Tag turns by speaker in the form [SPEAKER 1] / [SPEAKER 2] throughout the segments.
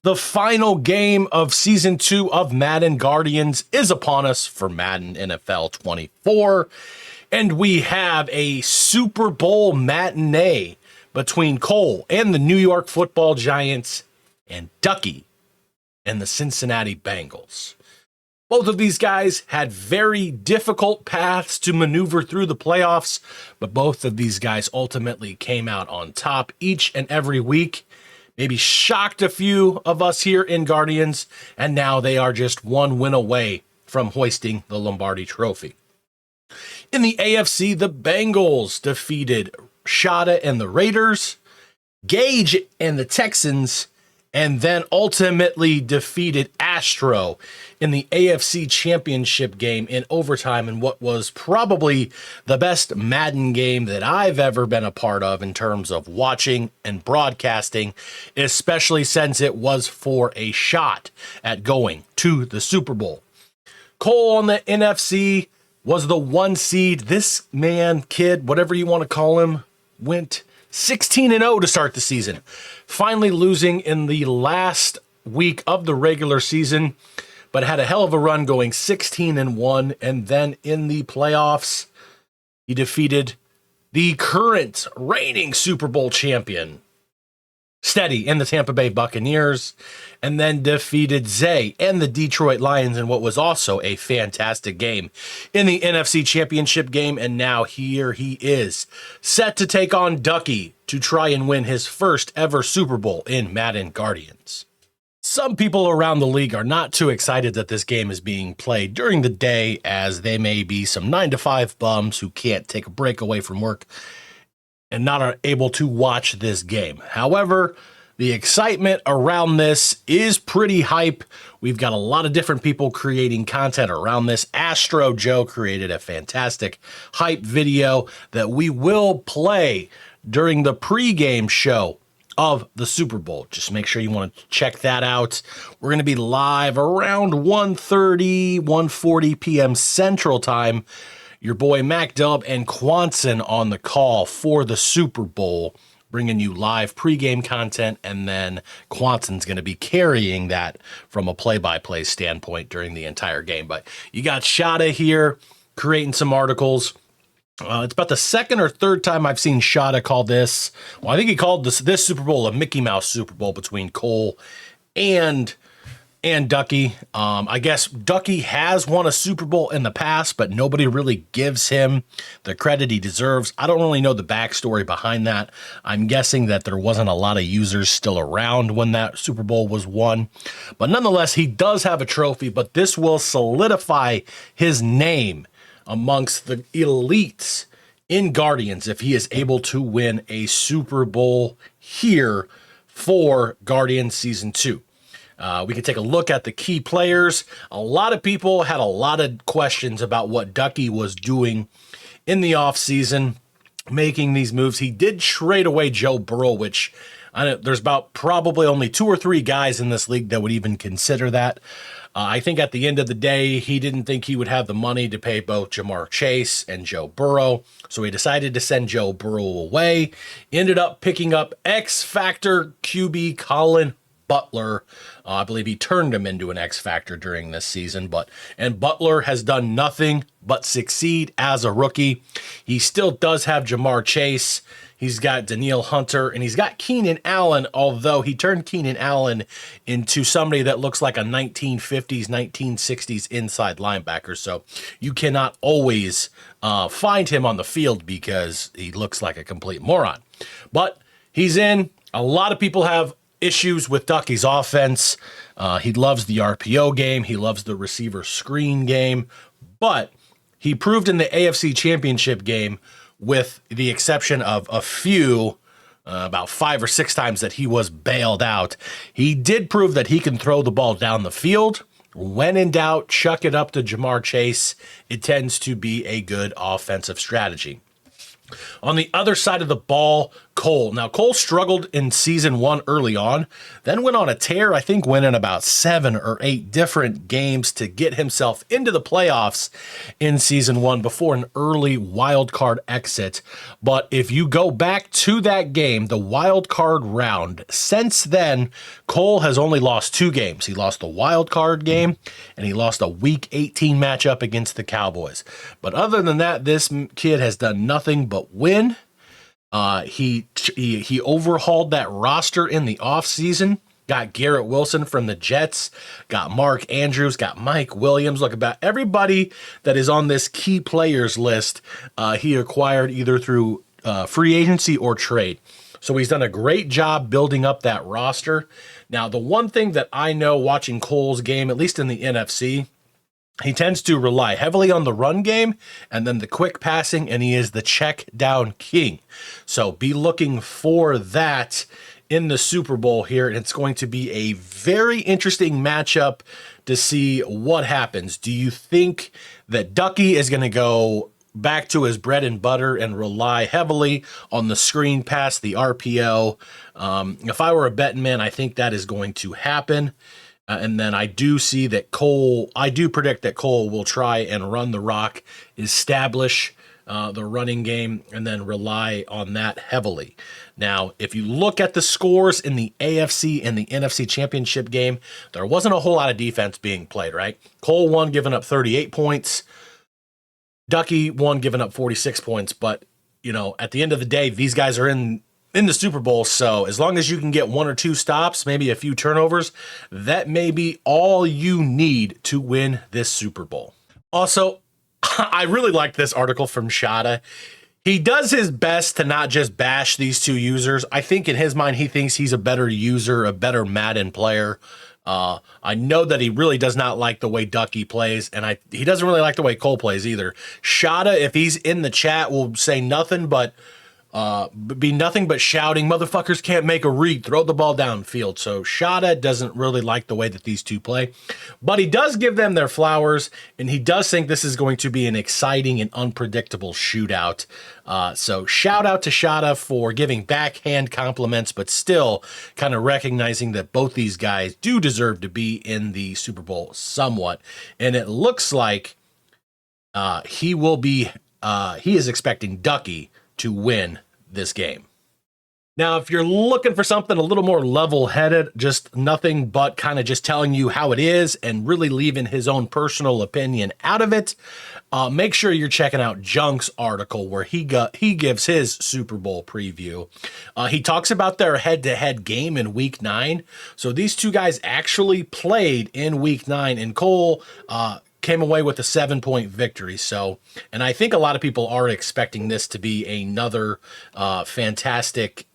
[SPEAKER 1] The final game of Season 2 of Madden Guardians is upon us for Madden NFL 24, and we have a Super Bowl matinee between Cole and the New York Football Giants and Ducky and the Cincinnati Bengals. Both of these guys had very difficult paths to maneuver through the playoffs, but both of these guys ultimately came out on top each and every week. Maybe shocked a few of us here in Guardians, and now they are just one win away from hoisting the Lombardi Trophy. In the AFC, the Bengals defeated Shada and the Raiders, Gage and the Texans, and then ultimately defeated Astro in the AFC Championship game in overtime in what was probably the best Madden game that I've ever been a part of in terms of watching and broadcasting, especially since it was for a shot at going to the Super Bowl. Cole on the NFC was the 1 seed. This kid, whatever you want to call him, went 16-0 to start the season, finally losing in the last week of the regular season, but had a hell of a run going 16-1, and then in the playoffs, he defeated the current reigning Super Bowl champion, Steady, and the Tampa Bay Buccaneers, and then defeated Zay and the Detroit Lions in what was also a fantastic game in the NFC Championship game. And now here he is, set to take on Ducky to try and win his first ever Super Bowl in Madden Guardians. Some people around the league are not too excited that this game is being played during the day, as they may be some 9-to-5 bums who can't take a break away from work and not are able to watch this game. However, the excitement around this is pretty hype. We've got a lot of different people creating content around this. Astro Joe created a fantastic hype video that we will play during the pregame show of the Super Bowl. Just make sure you want to check that out. We're going to be live around 1:30, 1:40 p.m. Central Time. Your boy Mac Dub and Quanson on the call for the Super Bowl, bringing you live pregame content, and then Quanson's going to be carrying that from a play-by-play standpoint during the entire game. But you got Shada here creating some articles. It's about the second or third time I've seen Shada call this. Well, I think he called this Super Bowl a Mickey Mouse Super Bowl between Cole and Ducky. I guess Ducky has won a Super Bowl in the past, but nobody really gives him the credit he deserves. I don't really know the backstory behind that. I'm guessing that there wasn't a lot of users still around when that Super Bowl was won. But nonetheless, he does have a trophy, but this will solidify his name amongst the elites in Guardians if he is able to win a Super Bowl here for Guardians Season 2. We can take a look at the key players. A lot of people had a lot of questions about what Ducky was doing in the offseason, making these moves. He did trade away Joe Burrow, which there's about probably only 2 or 3 guys in this league that would even consider that. I think at the end of the day, he didn't think he would have the money to pay both Jamar Chase and Joe Burrow, so he decided to send Joe Burrow away. Ended up picking up X-Factor QB Colin Butler. I believe he turned him into an X Factor during this season, and Butler has done nothing but succeed as a rookie. He still does have Jamar Chase. He's got Danielle Hunter, and he's got Keenan Allen, although he turned Keenan Allen into somebody that looks like a 1950s, 1960s inside linebacker. So you cannot always find him on the field because he looks like a complete moron. But he's in. A lot of people have issues with Ducky's offense. He loves the RPO game. He loves the receiver screen game. But he proved in the AFC Championship game, with the exception of a few, about 5 or 6 times that he was bailed out, he did prove that he can throw the ball down the field. When in doubt, chuck it up to Jamar Chase. It tends to be a good offensive strategy. On the other side of the ball, Cole. Now, Cole struggled in season 1 early on, then went on a tear, I think winning about 7 or 8 different games to get himself into the playoffs in season 1 before an early wild card exit. But if you go back to that game, the wild card round, since then, Cole has only lost 2 games. He lost the wild card game, and he lost a week 18 matchup against the Cowboys. But other than that, this kid has done nothing but win. He overhauled that roster in the offseason, got Garrett Wilson from the Jets, got Mark Andrews, got Mike Williams. Look, about everybody that is on this key players list, he acquired either through free agency or trade. So he's done a great job building up that roster. Now, the one thing that I know watching Cole's game, at least in the NFC, he tends to rely heavily on the run game and then the quick passing, and he is the check down king. So be looking for that in the Super Bowl here, and it's going to be a very interesting matchup to see what happens. Do you think that Ducky is going to go back to his bread and butter and rely heavily on the screen pass, the RPO? If I were a betting man, I think that is going to happen. And then I do predict that Cole will try and run the rock, establish the running game, and then rely on that heavily. Now, if you look at the scores in the AFC and the NFC championship game, there wasn't a whole lot of defense being played, right? Cole won, giving up 38 points. Ducky won, giving up 46 points. But, at the end of the day, these guys are in the Super Bowl, so as long as you can get 1 or 2 stops, maybe a few turnovers, that may be all you need to win this Super Bowl. Also, I really like this article from Shada. He does his best to not just bash these 2 users. I think in his mind, he thinks he's a better user, a better Madden player. I know that he really does not like the way Ducky plays, and he doesn't really like the way Cole plays either. Shada, if he's in the chat, will say nothing but be nothing but shouting, motherfuckers can't make a read, throw the ball downfield. So Shada doesn't really like the way that these 2 play, but he does give them their flowers, and he does think this is going to be an exciting and unpredictable shootout. So shout out to Shada for giving backhand compliments, but still kind of recognizing that both these guys do deserve to be in the Super Bowl somewhat. And it looks like he is expecting Ducky to win this game. Now, if you're looking for something a little more level-headed, just nothing but kind of just telling you how it is and really leaving his own personal opinion out of it, make sure you're checking out Junk's article where he gives his Super Bowl preview. He talks about their head-to-head game in Week 9. So these 2 guys actually played in Week 9, and Cole came away with a 7-point victory. So, and I think a lot of people are expecting this to be another fantastic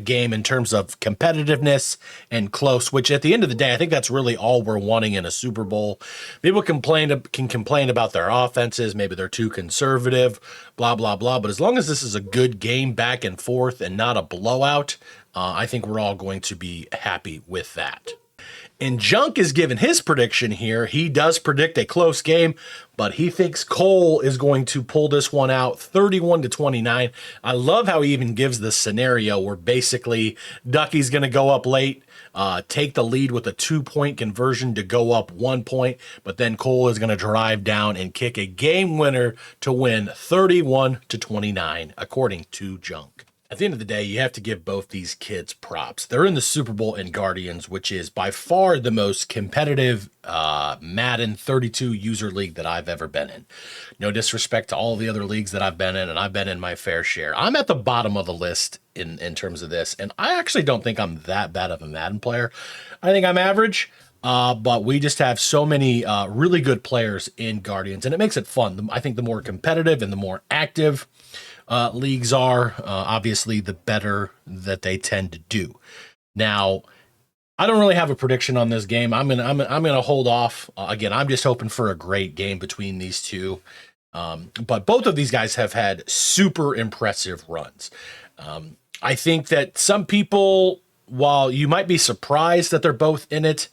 [SPEAKER 1] game in terms of competitiveness and close, which at the end of the day, I think that's really all we're wanting in a Super Bowl. People can complain about their offenses. Maybe they're too conservative, blah, blah, blah. But as long as this is a good game back and forth and not a blowout, I think we're all going to be happy with that. And Junk is given his prediction here. He does predict a close game, but he thinks Cole is going to pull this one out 31-29. I love how he even gives the scenario where basically Ducky's going to go up late, take the lead with a 2-point conversion to go up 1 point, but then Cole is going to drive down and kick a game winner to win 31-29, according to Junk. At the end of the day, you have to give both these kids props. They're in the Super Bowl in Guardians, which is by far the most competitive Madden 32 user league that I've ever been in. No disrespect to all the other leagues that I've been in, and I've been in my fair share. I'm at the bottom of the list in terms of this, and I actually don't think I'm that bad of a Madden player. I think I'm average. But we just have so many really good players in Guardians, and it makes it fun. I think the more competitive and the more active leagues are, obviously the better that they tend to do. Now, I don't really have a prediction on this game. I'm gonna hold off. Again, I'm just hoping for a great game between these 2. But both of these guys have had super impressive runs. I think that some people while you might be surprised that they're both in it,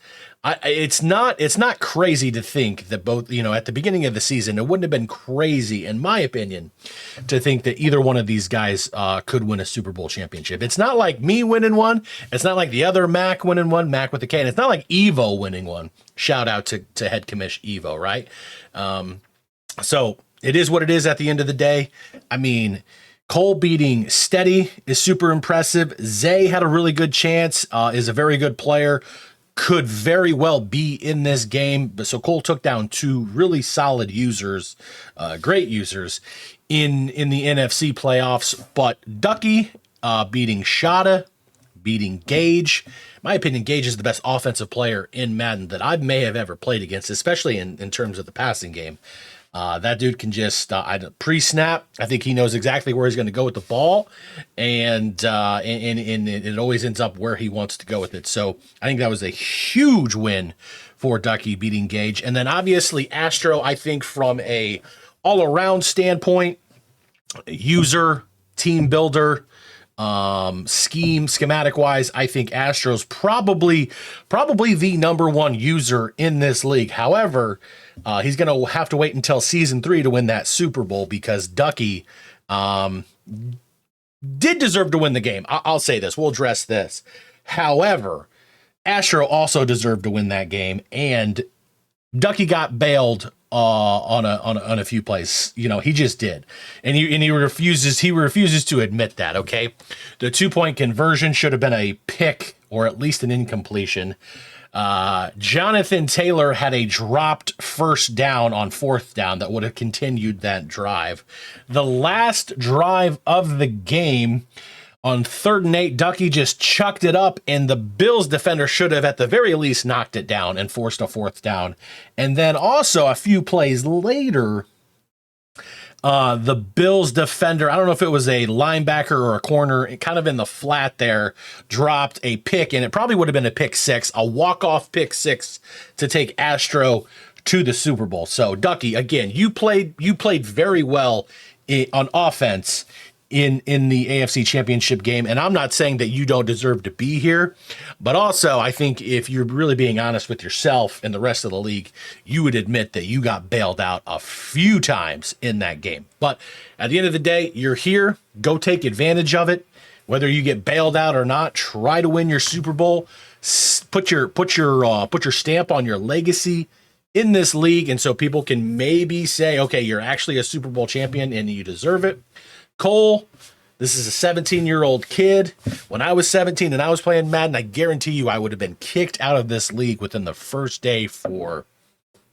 [SPEAKER 1] it's not crazy to think that both, at the beginning of the season, it wouldn't have been crazy, in my opinion, to think that either one of these guys could win a Super Bowl championship. It's not like me winning one. It's not like the other Mac winning one, Mac with the K. And it's not like Evo winning one. Shout out to head commish Evo, right? So it is what it is at the end of the day. I mean, Cole beating Steady is super impressive. Zay had a really good chance, is a very good player, could very well be in this game. But so Cole took down two really solid users, great users in the NFC playoffs. But Ducky beating Shada, beating Gage. In my opinion, Gage is the best offensive player in Madden that I may have ever played against, especially in terms of the passing game. That dude can just pre-snap. I think he knows exactly where he's going to go with the ball, and it always ends up where he wants to go with it. So I think that was a huge win for Ducky beating Gage. And then obviously Astro, I think from a all-around standpoint, user, team builder, schematic wise, I think Astro's probably the number one user in this league. However, he's going to have to wait until season 3 to win that Super Bowl, because Ducky did deserve to win the game. I'll say this. We'll address this. However, Astro also deserved to win that game, and Ducky got bailed on a few plays. He just did, and he refuses to admit that. Okay, the 2-point conversion should have been a pick or at least an incompletion. Jonathan Taylor had a dropped first down on 4th down that would have continued that drive. The last drive of the game, on 3rd and 8, Ducky just chucked it up, and the Bills defender should have at the very least knocked it down and forced a 4th down. And then also a few plays later, the Bills defender, I don't know if it was a linebacker or a corner, kind of in the flat there, dropped a pick, and it probably would have been a pick 6, a walk-off pick 6 to take Astro to the Super Bowl. So Ducky, again, you played very well on offense in the AFC Championship game, and I'm not saying that you don't deserve to be here, but also I think if you're really being honest with yourself and the rest of the league, you would admit that you got bailed out a few times in that game. But at the end of the day, you're here. Go take advantage of it. Whether you get bailed out or not, try to win your Super Bowl. Put your stamp on your legacy in this league, and so people can maybe say, okay, you're actually a Super Bowl champion and you deserve it. Cole, this is a 17-year-old kid. When I was 17 and I was playing Madden, I guarantee you I would have been kicked out of this league within the first day for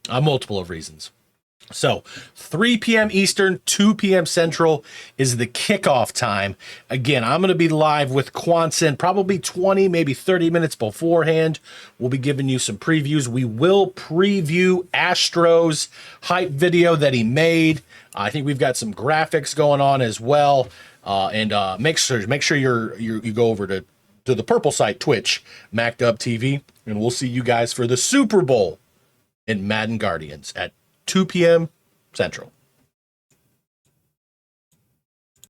[SPEAKER 1] a multiple of reasons. So 3 p.m. Eastern, 2 p.m. Central is the kickoff time. Again, I'm going to be live with Quanson probably 20, maybe 30 minutes beforehand. We'll be giving you some previews. We will preview Astro's hype video that he made. I think we've got some graphics going on as well. And make sure you go over to the purple site, Twitch, MacDub TV, and we'll see you guys for the Super Bowl in Madden Guardians at 2 p.m. Central.